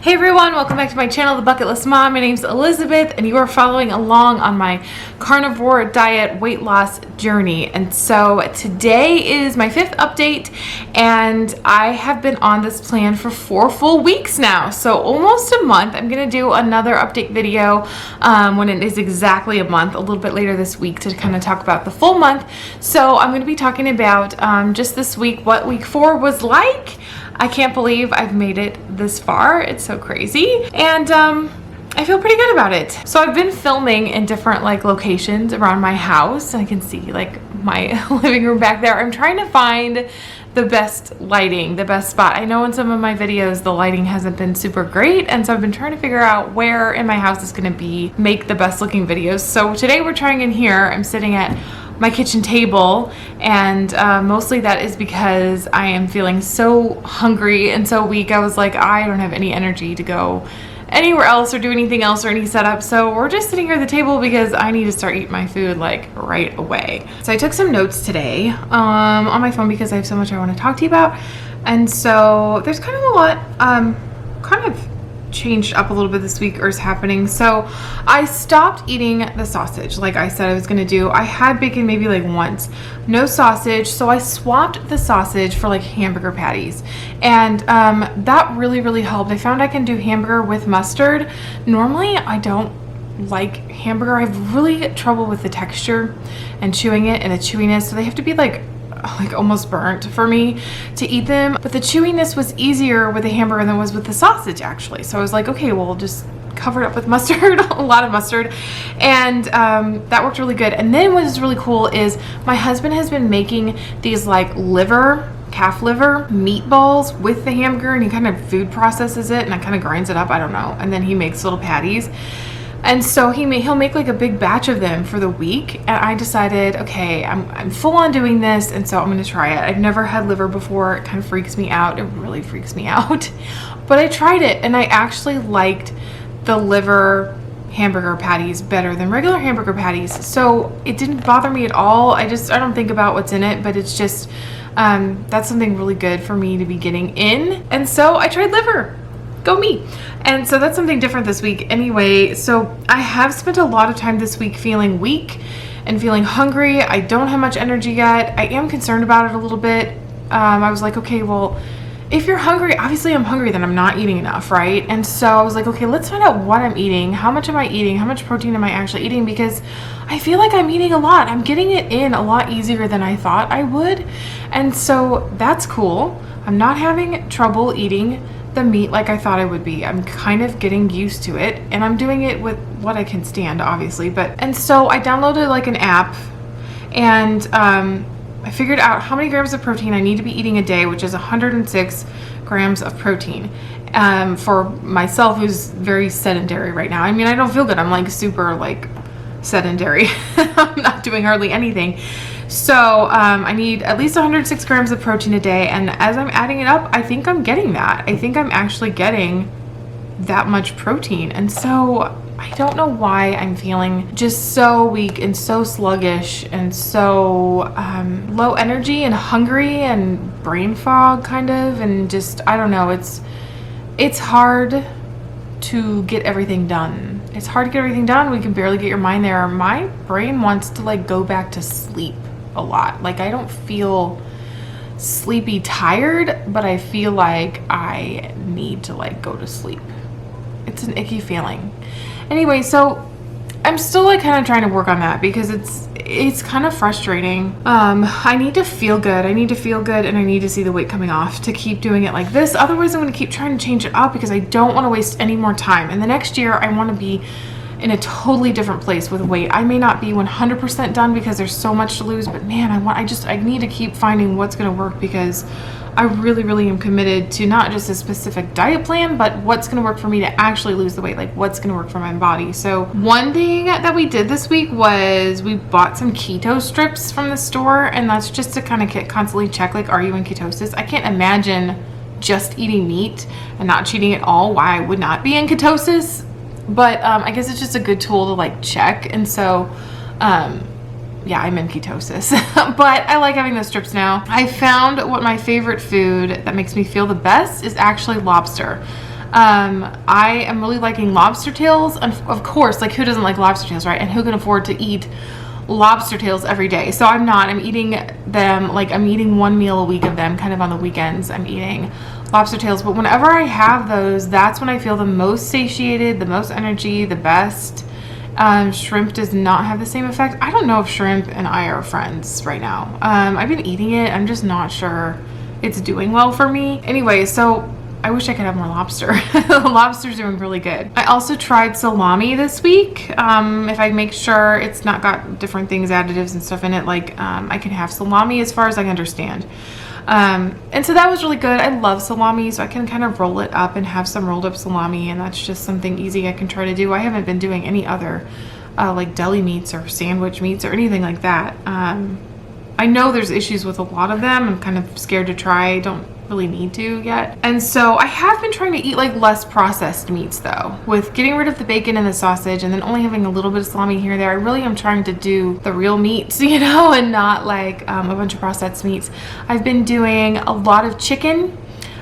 Hey everyone, welcome back to my channel, The Bucket List Mom. My name's Elizabeth and you are following along on my carnivore diet weight loss journey. And so today is my 5th update and I have been on this plan for 4 full weeks now. So almost a month. I'm gonna do another update video when it is exactly a month, a little bit later this week, to kind of talk about the full month. So I'm gonna be talking about just this week, what week 4 was like. I can't believe I've made it this far. It's so crazy. And I feel pretty good about it. So I've been filming in different locations around my house. I can see my living room back there. I'm trying to find the best lighting, the best spot. I know in some of my videos the lighting hasn't been super great, and so I've been trying to figure out where in my house is gonna make the best looking videos. So today we're trying in here. I'm sitting at my kitchen table, and mostly that is because I am feeling so hungry and so weak. I was like, I don't have any energy to go anywhere else or do anything else or any setup, so we're just sitting here at the table because I need to start eating my food right away. So I took some notes today on my phone because I have so much I want to talk to you about, and so there's kind of a lot kind of changed up a little bit this week or is happening. So I stopped eating the sausage like I said I was gonna do. I had bacon maybe once, no sausage, so I swapped the sausage for hamburger patties, and that really helped. I found I can do hamburger with mustard. Normally I don't like hamburger. I have really trouble with the texture and chewing it and the chewiness, so they have to be almost burnt for me to eat them. But the chewiness was easier with the hamburger than it was with the sausage, actually. So I was like, okay, well, just cover it up with mustard, a lot of mustard, and that worked really good. And then what is really cool is my husband has been making these calf liver meatballs with the hamburger, and he kind of food processes it and kind of grinds it up, I don't know, and then he makes little patties. And so he'll make a big batch of them for the week, and I decided, okay, I'm full on doing this, and so I'm gonna try it. I've never had liver before. It kind of freaks me out. It really freaks me out. But I tried it, and I actually liked the liver hamburger patties better than regular hamburger patties. So it didn't bother me at all. I don't think about what's in it, but it's just that's something really good for me to be getting in. And so I tried liver. Go me. And so that's something different this week anyway. So I have spent a lot of time this week feeling weak and feeling hungry. I don't have much energy yet. I am concerned about it a little bit. I was like, okay, well, if you're hungry, obviously I'm hungry, then I'm not eating enough, right? And so I was like, okay, let's find out what I'm eating. How much am I eating? How much protein am I actually eating? Because I feel like I'm eating a lot. I'm getting it in a lot easier than I thought I would. And so that's cool. I'm not having trouble eating the meat like I thought I would be. I'm kind of getting used to it, and I'm doing it with what I can stand, obviously. And so I downloaded an app, and I figured out how many grams of protein I need to be eating a day, which is 106 grams of protein. For myself, who's very sedentary right now. I mean, I don't feel good. I'm super sedentary. I'm not doing hardly anything. So I need at least 106 grams of protein a day, and as I'm adding it up, I think I'm getting that. I think I'm actually getting that much protein, and so I don't know why I'm feeling just so weak and so sluggish and so low energy and hungry and brain fog kind of, and just, I don't know, it's hard to get everything done. It's hard to get everything done. We can barely get your mind there. My brain wants to go back to sleep a lot. I don't feel sleepy tired, but I feel like I need to go to sleep. It's an icky feeling. Anyway, so I'm still kind of trying to work on that because it's kind of frustrating. I need to feel good. I need to feel good, and I need to see the weight coming off to keep doing it like this. Otherwise, I'm going to keep trying to change it up because I don't want to waste any more time. And the next year, I want to be in a totally different place with weight. I may not be 100% done because there's so much to lose, but man, I need to keep finding what's going to work, because I really am committed to not just a specific diet plan, but what's going to work for me to actually lose the weight, what's going to work for my body. So one thing that we did this week was we bought some keto strips from the store, and that's just to kind of constantly check, are you in ketosis? I can't imagine just eating meat and not cheating at all why I would not be in ketosis. But I guess it's just a good tool to check. And so yeah, I'm in ketosis. But I like having those strips now. I found what my favorite food that makes me feel the best is actually lobster. I am really liking lobster tails, and of course, like, who doesn't like lobster tails, right? And who can afford to eat lobster tails every day? So I'm eating them, like, I'm eating one meal a week of them, kind of on the weekends I'm eating lobster tails. But whenever I have those, that's when I feel the most satiated, the most energy, the best. Shrimp does not have the same effect. I don't know if shrimp and I are friends right now. I've been eating it, I'm just not sure it's doing well for me. Anyway, so I wish I could have more lobster. Lobster's doing really good. I also tried salami this week. If I make sure it's not got different things, additives and stuff in it, like, I can have salami as far as I understand. And so that was really good. I love salami, so I can kind of roll it up and have some rolled up salami, and that's just something easy I can try to do. I haven't been doing any other like deli meats or sandwich meats or anything like that. I know there's issues with a lot of them. I'm kind of scared to try. Don't really need to yet. And so I have been trying to eat like less processed meats though, with getting rid of the bacon and the sausage and then only having a little bit of salami here and there. I really am trying to do the real meats, you know, and not like a bunch of processed meats. I've been doing a lot of chicken.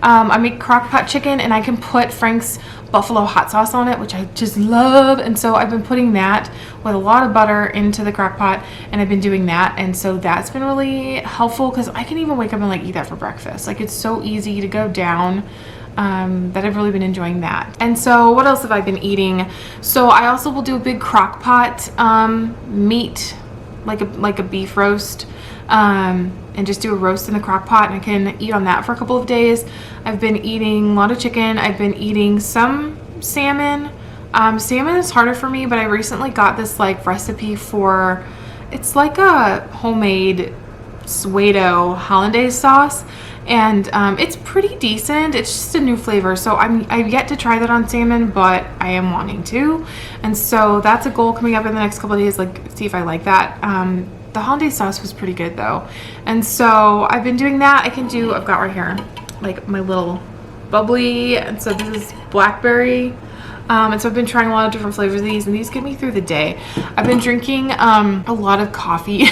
I make crock pot chicken, and I can put Frank's buffalo hot sauce on it, which I just love. And so I've been putting that with a lot of butter into the crock pot, and I've been doing that. And so that's been really helpful, because I can even wake up and like eat that for breakfast. Like, it's so easy to go down. That I've really been enjoying that. And so what else have I been eating? So I also will do a big crock pot meat, like a beef roast, and just do a roast in the crock pot, and I can eat on that for a couple of days. I've been eating a lot of chicken. I've been eating some salmon. Salmon is harder for me, but I recently got this like recipe for, it's like a homemade Suedo hollandaise sauce, and it's pretty decent. It's just a new flavor, so I've yet to try that on salmon, but I am wanting to. And so that's a goal coming up in the next couple of days, like see if I like that. The hollandaise sauce was pretty good though. And so I've been doing that. I've got right here like my little bubbly, and so this is blackberry. And so I've been trying a lot of different flavors of these, and these get me through the day. I've been drinking a lot of coffee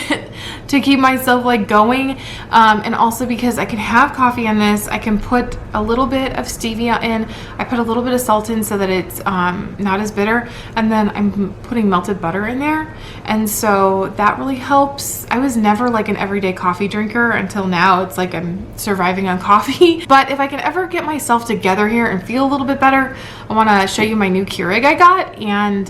to keep myself like going, and also because I can have coffee in this, I can put a little bit of stevia in. I put a little bit of salt in so that it's not as bitter, and then I'm putting melted butter in there, and so that really helps. I was never like an everyday coffee drinker until now. It's like I'm surviving on coffee. But if I can ever get myself together here and feel a little bit better, I want to show you my new Keurig I got, and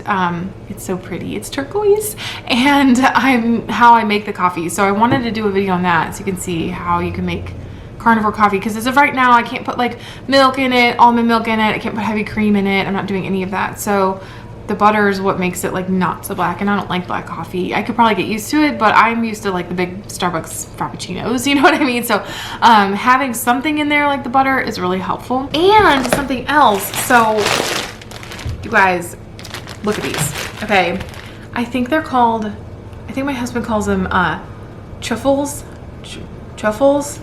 it's so pretty. It's turquoise, and how I make the coffee. So I wanted to do a video on that so you can see how you can make carnivore coffee, because as of right now I can't put like milk in it, almond milk in it, I can't put heavy cream in it. I'm not doing any of that. So the butter is what makes it like not so black, and I don't like black coffee. I could probably get used to it, but I'm used to like the big Starbucks frappuccinos, you know what I mean? So having something in there like the butter is really helpful. And something else, so you guys, look at these. Okay, I think my husband calls them truffles. Truffles.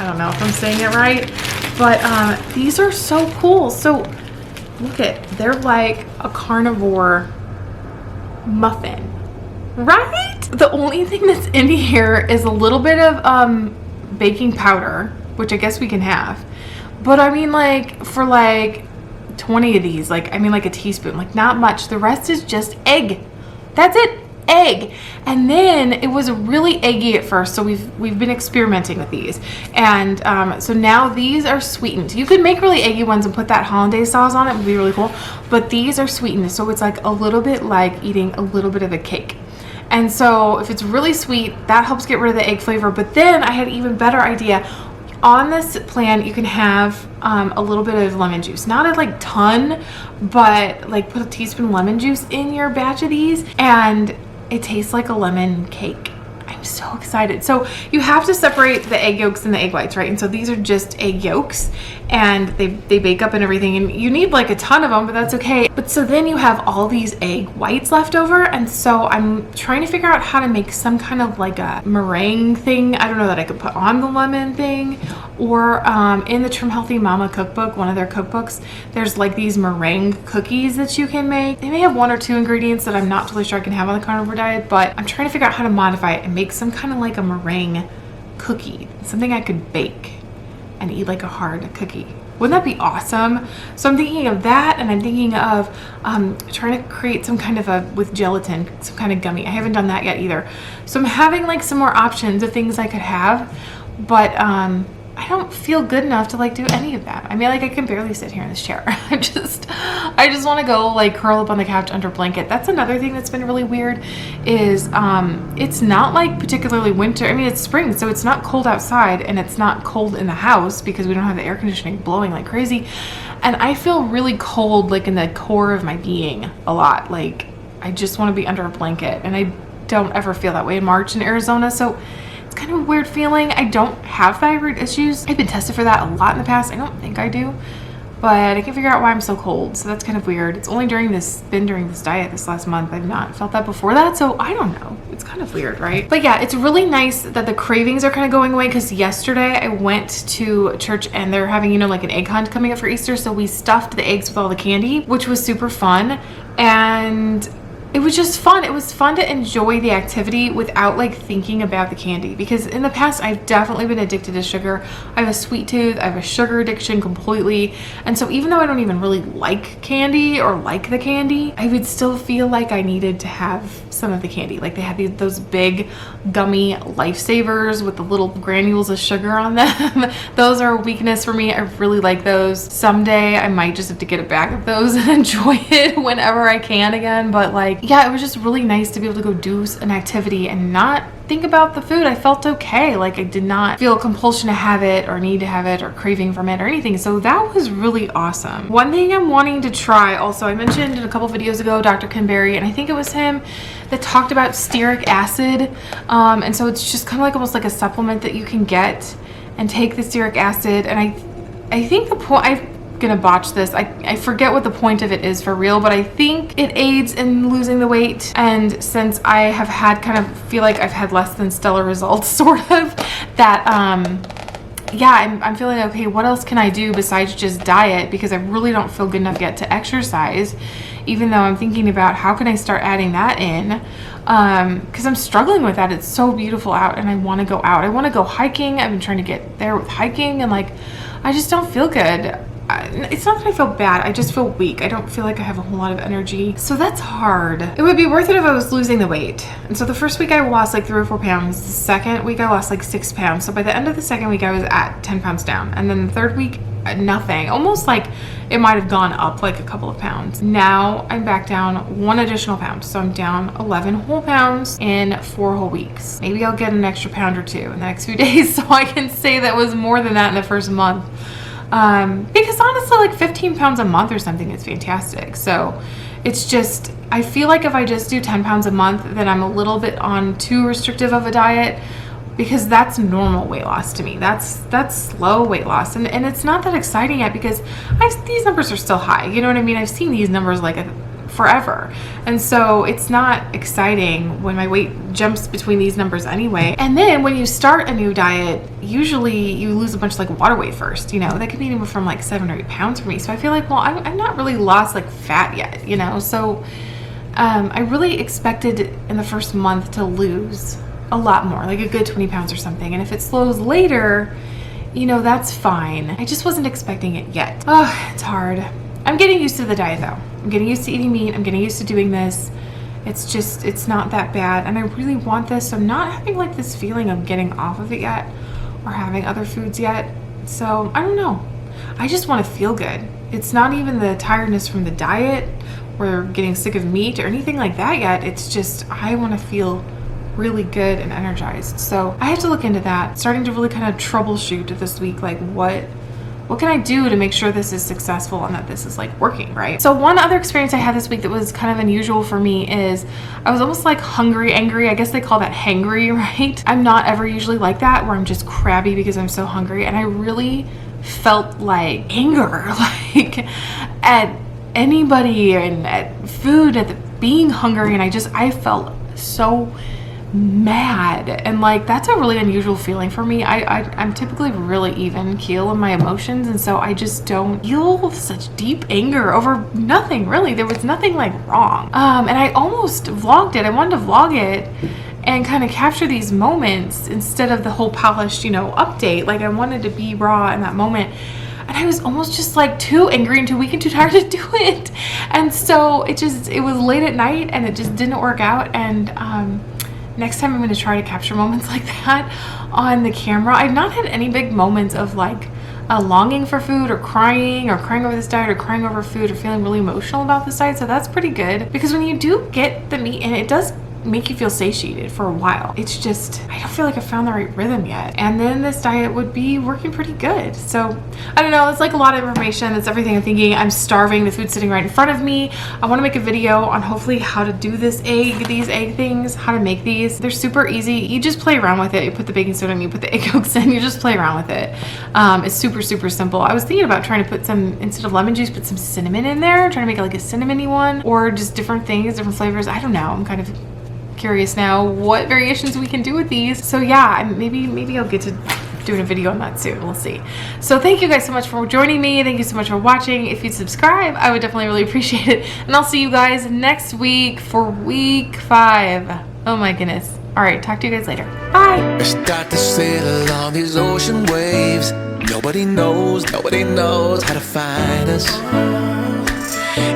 I don't know if I'm saying it right, but these are so cool. So look they're like a carnivore muffin, right? The only thing that's in here is a little bit of baking powder, which I guess we can have. But I mean, like, for like 20 of these, like, I mean, like a teaspoon, like not much. The rest is just egg. That's it. Egg. And then it was really eggy at first, so we've been experimenting with these, and so now these are sweetened. You could make really eggy ones and put that hollandaise sauce on it, would be really cool, but these are sweetened, so it's like a little bit like eating a little bit of a cake. And so if it's really sweet, that helps get rid of the egg flavor. But then I had an even better idea. On this plan, you can have a little bit of lemon juice, not a like ton, but like put a teaspoon of lemon juice in your batch of these, and it tastes like a lemon cake. I'm so excited. So you have to separate the egg yolks and the egg whites, right? And so these are just egg yolks, and they bake up and everything, and you need like a ton of them, but that's okay. But so then you have all these egg whites left over, and so I'm trying to figure out how to make some kind of like a meringue thing. I don't know that I could put on the lemon thing, or in the Trim Healthy Mama cookbook, one of their cookbooks, there's like these meringue cookies that you can make. They may have one or two ingredients that I'm not totally sure I can have on the carnivore diet, but I'm trying to figure out how to modify it and make some kind of like a meringue cookie, something I could bake and eat like a hard cookie. Wouldn't that be awesome? So I'm thinking of that, and I'm thinking of trying to create some kind of with gelatin, some kind of gummy. I haven't done that yet either. So I'm having like some more options of things I could have, but I don't feel good enough to like do any of that. I mean, like I can barely sit here in this chair. I just want to go like curl up on the couch under a blanket. That's another thing that's been really weird is it's not like particularly winter. I mean, it's spring, so it's not cold outside and it's not cold in the house because we don't have the air conditioning blowing like crazy. And I feel really cold like in the core of my being a lot. Like I just want to be under a blanket, and I don't ever feel that way in March in Arizona. So kind of a weird feeling. I don't have thyroid issues. I've been tested for that a lot in the past. I don't think I do, but I can't figure out why I'm so cold. So that's kind of weird. It's only during this diet this last month. I've not felt that before that. So I don't know. It's kind of weird, right? But yeah, it's really nice that the cravings are kind of going away, because yesterday I went to church and they're having, you know, like an egg hunt coming up for Easter. So we stuffed the eggs with all the candy, which was super fun. And it was just fun. It was fun to enjoy the activity without like thinking about the candy, because in the past I've definitely been addicted to sugar. I have a sweet tooth. I have a sugar addiction completely. And so even though I don't even really like candy or like the candy, I would still feel like I needed to have some of the candy. Like they have those big gummy lifesavers with the little granules of sugar on them. Those are a weakness for me. I really like those. Someday I might just have to get a bag of those and enjoy it whenever I can again. But like, yeah, it was just really nice to be able to go do an activity and not think about the food. I felt okay. Like I did not feel a compulsion to have it or need to have it or craving from it or anything. So that was really awesome. One thing I'm wanting to try also, I mentioned in a couple videos ago, Dr. Kenberry, and I think it was him that talked about stearic acid. And so it's just kind of like almost like a supplement that you can get and take the stearic acid. And I think the point, I'm gonna botch this. I forget what the point of it is for real, but I think it aids in losing the weight. And since I have had feel like I've had less than stellar results, sort of, that yeah, I'm feeling okay. What else can I do besides just diet? Because I really don't feel good enough yet to exercise, even though I'm thinking about how can I start adding that in, because I'm struggling with that. It's so beautiful out and I want to go out. I want to go hiking. I've been trying to get there with hiking, and like I just don't feel good. It's not that I feel bad, I just feel weak. I don't feel like I have a whole lot of energy. So that's hard. It would be worth it if I was losing the weight. And so the first week I lost like 3 or 4 pounds. The second week I lost like 6 pounds. So by the end of the second week I was at 10 pounds down. And then the third week, nothing. Almost like it might have gone up like a couple of pounds. Now I'm back down 1 additional pound. So I'm down 11 whole pounds in 4 whole weeks. Maybe I'll get an extra pound or 2 in the next few days so I can say that was more than that in the first month. Because honestly, like 15 pounds a month or something is fantastic. So it's just, I feel like if I just do 10 pounds a month, then I'm a little bit on too restrictive of a diet, because that's normal weight loss to me. That's slow weight loss. And it's not that exciting yet, because these numbers are still high. You know what I mean? I've seen these numbers like forever. And so it's not exciting when my weight jumps between these numbers anyway. And then when you start a new diet, usually you lose a bunch of like water weight first, you know, that could be anywhere from like 7 or 8 pounds for me. So I feel like, well, I'm not really lost like fat yet, you know? So I really expected in the first month to lose a lot more, like a good 20 pounds or something. And if it slows later, you know, that's fine. I just wasn't expecting it yet. Oh, it's hard. I'm getting used to the diet though. I'm getting used to eating meat. I'm getting used to doing this. It's just, it's not that bad. And I really want this. So I'm not having like this feeling of getting off of it yet or having other foods yet. So I don't know. I just want to feel good. It's not even the tiredness from the diet or getting sick of meat or anything like that yet. It's just, I want to feel really good and energized. So I have to look into that. Starting to really kind of troubleshoot this week, like what can I do to make sure this is successful and that this is like working, right? So one other experience I had this week that was kind of unusual for me is I was almost like hungry, angry. I guess they call that hangry, right? I'm not ever usually like that, where I'm just crabby because I'm so hungry. And I really felt like anger, like at anybody and at food, at being hungry. And I felt so mad, and like that's a really unusual feeling for me. I'm typically really even keel in my emotions, and so I just don't feel such deep anger over nothing really. There was nothing like wrong, and I almost vlogged it. I wanted to vlog it and kind of capture these moments instead of the whole polished, you know, update. Like I wanted to be raw in that moment. and I was almost just like too angry and too weak and too tired to do it. And so it was late at night and it just didn't work out. And next time I'm going to try to capture moments like that on the camera. I've not had any big moments of like a longing for food or crying over this diet or crying over food or feeling really emotional about this diet. So that's pretty good, because when you do get the meat in, it does make you feel satiated for a while. It's just, I don't feel like I found the right rhythm yet. And then this diet would be working pretty good. So I don't know, it's like a lot of information. That's everything I'm thinking. I'm starving. The food's sitting right in front of me. I want to make a video on hopefully how to do these egg things, how to make these. They're super easy. You just play around with it. You put the baking soda in, you put the egg yolks in, you just play around with it. It's super, super simple. I was thinking about trying to put some, instead of lemon juice, put some cinnamon in there, trying to make it like a cinnamon-y one, or just different things, different flavors. I don't know. I'm kind of curious now what variations we can do with these. So yeah, maybe I'll get to doing a video on that soon. We'll see. So thank you guys so much for joining me. Thank you so much for watching. If you'd subscribe, I would definitely really appreciate it. And I'll see you guys next week for week 5. Oh my goodness. All right, talk to you guys later. Bye. I start to sail on these ocean waves. Nobody knows how to find us.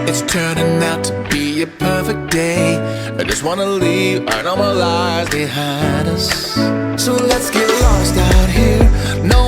It's turning out to be a perfect day. I just wanna leave our normal lives behind us. So let's get lost out here. No